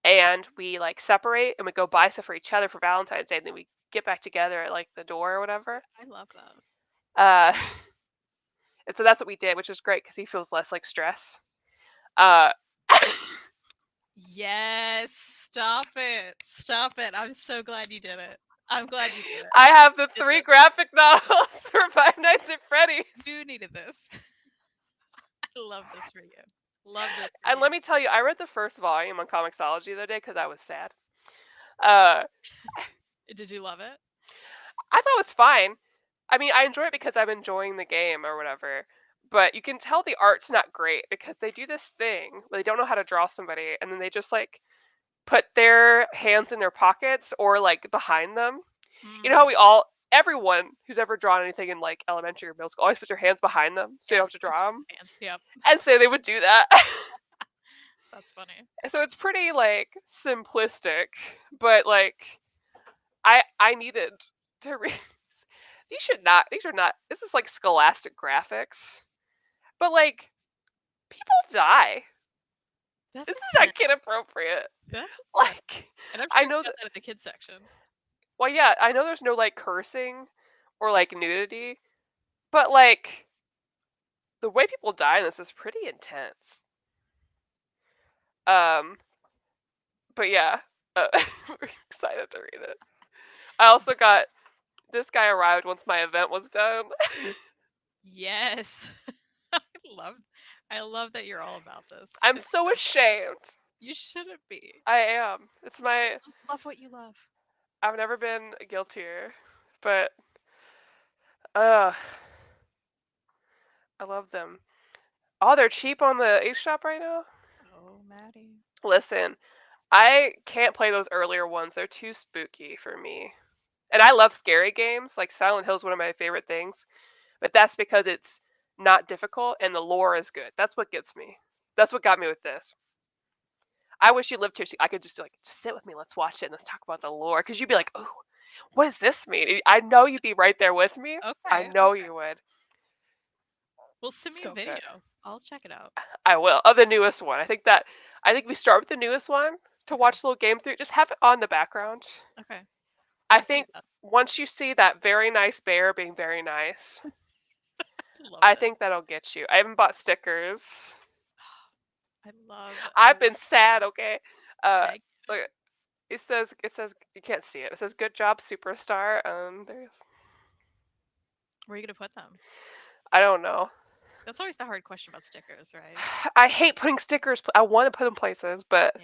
and we like separate and we go buy stuff for each other for Valentine's Day, and then we get back together at like the door or whatever. I love that. Uh, and so that's what we did, which was great because he feels less like stress. Uh, Yes, stop it. Stop it. I'm so glad you did it. I'm glad you did it. I have the Did 3 it. graphic novels for Five Nights at Freddy's. You needed this. I love this for you. Love this for And you. let me tell you, I read the first volume on Comixology the other day because I was sad. Uh, Did you love it? I thought it was fine. I mean, I enjoy it because I'm enjoying the game or whatever. But you can tell the art's not great because they do this thing where they don't know how to draw somebody and then they just like put their hands in their pockets or like behind them. You know how everyone who's ever drawn anything in like elementary or middle school always puts their hands behind them so you don't have to draw them. Hands. Yep. And so they would do that. That's funny. So it's pretty like simplistic, but like I needed to read these are not this is like scholastic graphics. But like people die. That's This is not kid appropriate. That's Like and I'm I sure know you got that that at the kids section. well yeah, I know there's no like cursing or like nudity, but like the way people die in this is pretty intense. But yeah, we're excited to read it. I also got this guy arrived once my event was done. Yes. I love that you're all about this. I'm It's so ashamed. You shouldn't be. I am. It's my. Love what you love. I've never been guiltier, but I love them. Oh, they're cheap on the eShop right now. Oh, Maddie. Listen, I can't play those earlier ones. They're too spooky for me. And I love scary games. Like Silent Hill is one of my favorite things, but that's because it's not difficult and the lore is good. That's what gets me. That's what got me with this. I wish you lived here so I could just like just sit with me. Let's watch it and let's talk about the lore. Because you'd be like, "Oh, what does this mean?" I know you'd be right there with me. Okay. I know you would. Well, send me So a video. good. I'll check it out. I will. Of the newest one. I think we start with the newest one to watch the little game through. Just have it on the background. Okay. I think once you see that very nice bear being very nice, I think that'll get you. I haven't bought stickers. I've been sad, okay? Look, it says you can't see it. It says good job, superstar. There it is. Where are you gonna put them? I don't know. That's always the hard question about stickers, right? I hate putting stickers. I want to put them places, but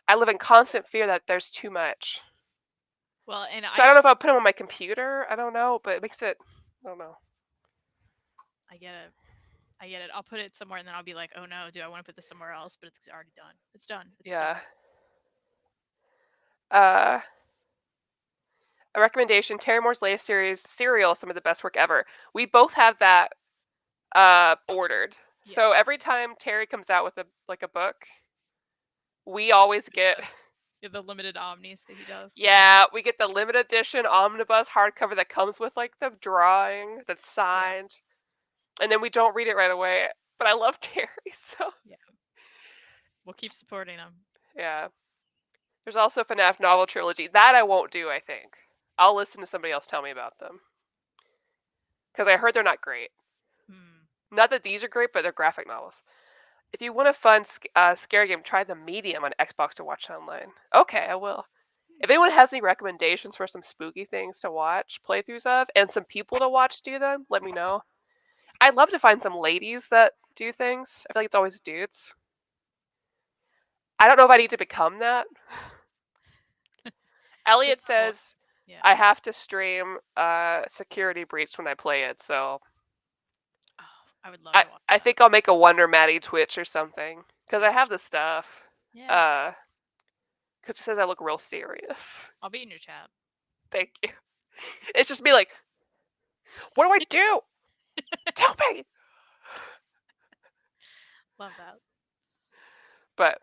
I live in constant fear that there's too much. Well, and so I don't know if I'll put them on my computer. I don't know, but it makes it. I don't know. I get it. I'll put it somewhere, and then I'll be like, "Oh no, do I want to put this somewhere else?" But it's already done. It's done. It's yeah. Done. A recommendation: Terry Moore's latest series, Serial, some of the best work ever. We both have that ordered. Yes. So every time Terry comes out with a book, we always get the limited omnis that he does. Yeah, we get the limited edition omnibus hardcover that comes with like the drawing that's signed. Yeah. And then we don't read it right away. But I love Terry, so yeah. We'll keep supporting him. Yeah. There's also a FNAF novel trilogy. That I won't do, I think. I'll listen to somebody else tell me about them. Because I heard they're not great. Not that these are great, but they're graphic novels. If you want a fun scary game, try The Medium on Xbox to watch online. Okay, I will. If anyone has any recommendations for some spooky things to watch playthroughs of, and some people to watch do them, let me know. I'd love to find some ladies that do things. I feel like it's always dudes. I don't know if I need to become that. Elliot says I have to stream Security Breach when I play it, so I would love to watch I think I'll make a Wonder Maddie Twitch or something. Because I have the stuff. Yeah. Because it says I look real serious. I'll be in your chat. Thank you. It's just me like, what do I do? Tell me! Love that. But,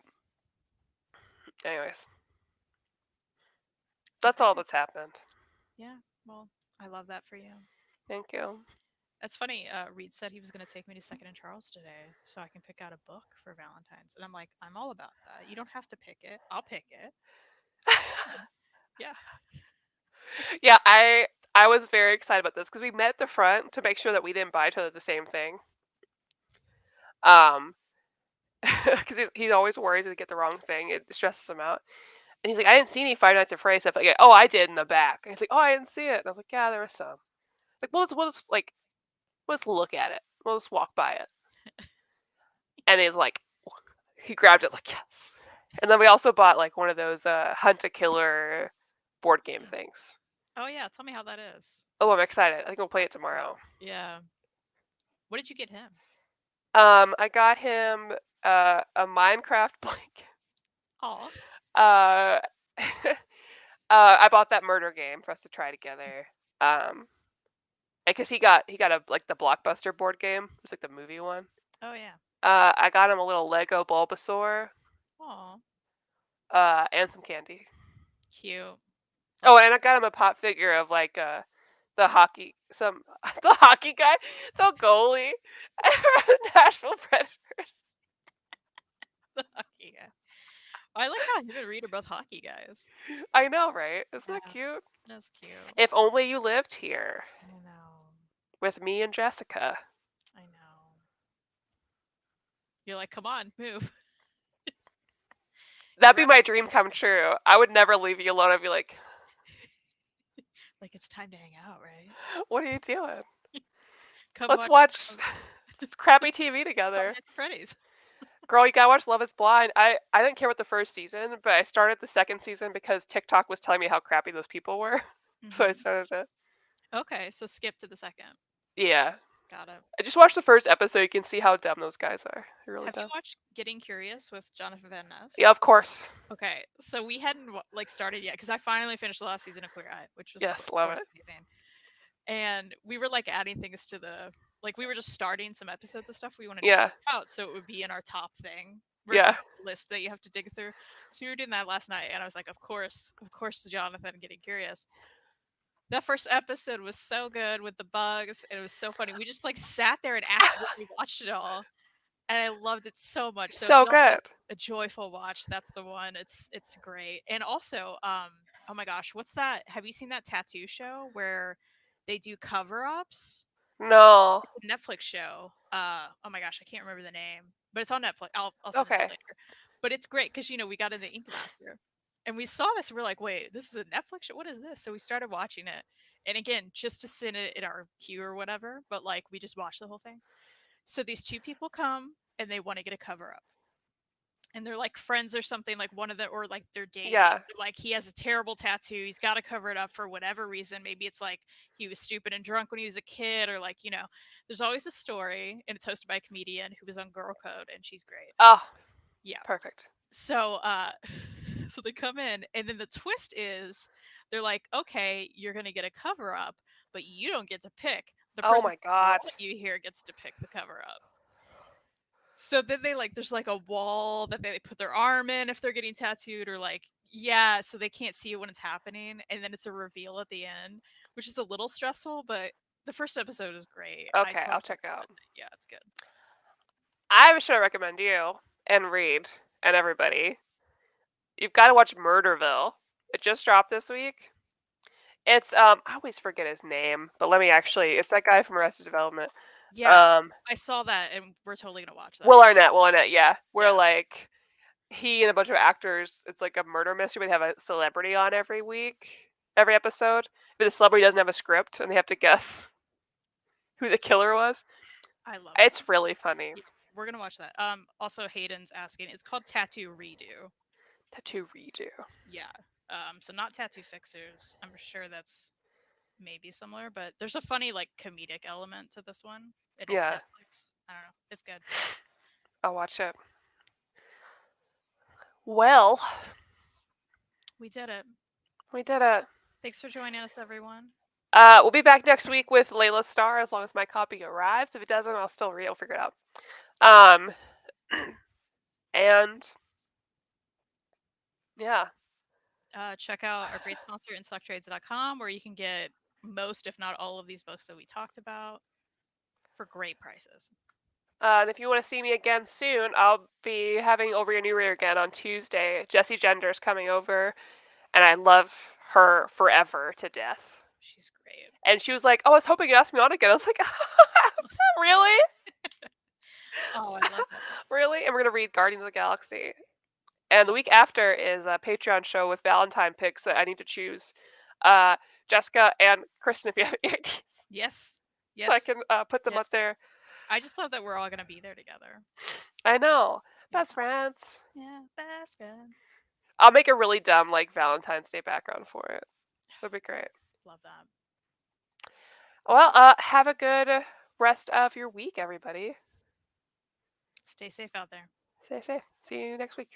anyways. That's all that's happened. Yeah, well, I love that for you. Thank you. That's funny. Reed said he was going to take me to Second and Charles today so I can pick out a book for Valentine's. And I'm like, I'm all about that. You don't have to pick it. I'll pick it. Yeah. Yeah, I was very excited about this because we met at the front to make sure that we didn't buy each other the same thing. Because he always worries to get the wrong thing. It stresses him out. And he's like, I didn't see any Five Nights at Freddy's stuff. Like, oh, I did in the back. And he's like, oh, I didn't see it. And I was like, yeah, there was some. It's like, let's look at it. We'll just walk by it. And he's like, he grabbed it like, yes. And then we also bought like one of those Hunt a Killer board game things. Oh yeah, tell me how that is. Oh, I'm excited. I think we'll play it tomorrow. Yeah. What did you get him? I got him a Minecraft blanket. Aw. I bought that murder game for us to try together. Because he got a like the Blockbuster board game. It's like the movie one. Oh yeah. I got him a little Lego Bulbasaur. Aw. And some candy. Cute. Oh, and I got him a pop figure of like the hockey guy, the goalie, Nashville Predators. The hockey guy. I like how him and Reed are both hockey guys. I know, right? Isn't that Yeah. cute? That's cute. If only you lived here I know. with me and Jessica. I know. You're like, come on, move. That'd be my dream come true. I would never leave you alone. I'd be like, it's time to hang out, right? what are you doing? Come Let's watch this crappy TV together. Freddy's. Girl, you gotta watch Love is Blind. I didn't care about the first season, but I started the second season because TikTok was telling me how crappy those people were. So I started it. Okay, so skip to the second. Yeah. Got it. I just watched the first episode. You can see how dumb those guys are. They're really Have dumb. you watched Getting Curious with Jonathan Van Ness? Yeah, of course. Okay, so we hadn't started yet because I finally finished the last season of Queer Eye, which was love it. Amazing. And we were like adding things to the we were just starting some episodes of stuff we wanted to check out, so it would be in our top thing versus the list that you have to dig through. So we were doing that last night, and I was like, of course, Jonathan Getting Curious. That first episode was so good with the bugs. It was so funny. We just sat there and accidentally watched it all, and I loved it so much. So good. A joyful watch. That's the one. It's great. And also, oh my gosh, what's that? Have you seen that tattoo show where they do cover-ups? No. It's a Netflix show. Oh my gosh, I can't remember the name, but it's on Netflix. I'll send it to you later. But it's great because we got into Ink last year. And we saw this and we're like, wait, this is a Netflix show? What is this? So we started watching it. And again, just to sit it in our queue or whatever, but we just watched the whole thing. So these two people come and they want to get a cover up. And they're friends or something, one of them, or they're dating. Yeah. He has a terrible tattoo. He's got to cover it up for whatever reason. Maybe it's he was stupid and drunk when he was a kid, or there's always a story, and it's hosted by a comedian who was on Girl Code, and she's great. Oh. Yeah. Perfect. So so they come in, and then the twist is they're like, okay, you're gonna get a cover up, but you don't get to pick. The person oh my god, you here gets to pick the cover up. So then they there's a wall that they put their arm in if they're getting tattooed, or so they can't see it when it's happening, and then it's a reveal at the end, which is a little stressful, but the first episode is great. Okay, I'll check it out. Yeah, it's good. I have a show I recommend you and Reed and everybody. You've got to watch Murderville. It just dropped this week. It's I always forget his name, but it's that guy from Arrested Development. Yeah, I saw that, and we're totally gonna watch that. Will Arnett, yeah. Where he and a bunch of actors, it's like a murder mystery, but they have a celebrity on every episode. But the celebrity doesn't have a script, and they have to guess who the killer was. I love it. It's really funny. Yeah, we're gonna watch that. Also Hayden's asking, it's called Tattoo Redo. Tattoo Redo. Yeah. So not Tattoo Fixers. I'm sure that's maybe similar, but there's a funny comedic element to this one. It's Netflix. I don't know. It's good. I'll watch it. Well, we did it. We did it. Thanks for joining us, everyone. We'll be back next week with Layla Starr as long as my copy arrives. If it doesn't, I'll still figure it out. And yeah. Check out our great sponsor, InStockTrades.com, where you can get most, if not all, of these books that we talked about for great prices. And if you want to see me again soon, I'll be having Over Your New Reader again on Tuesday. Jesse Gender's coming over, and I love her forever to death. She's great. And she was like, "Oh, I was hoping you'd ask me on again." I was like, "Really? Oh, I love it. Really?" And we're gonna read Guardians of the Galaxy. And the week after is a Patreon show with Valentine picks that I need to choose. Jessica and Kristan, if you have any ideas. Yes. So I Yes. can put them up Yes. there. I just love that we're all gonna be there together. I know. Yeah. Best friends. Yeah, best friends. I'll make a really dumb like Valentine's Day background for it. That'd be great. Love that. Well, have a good rest of your week, everybody. Stay safe out there. Stay safe. See you next week.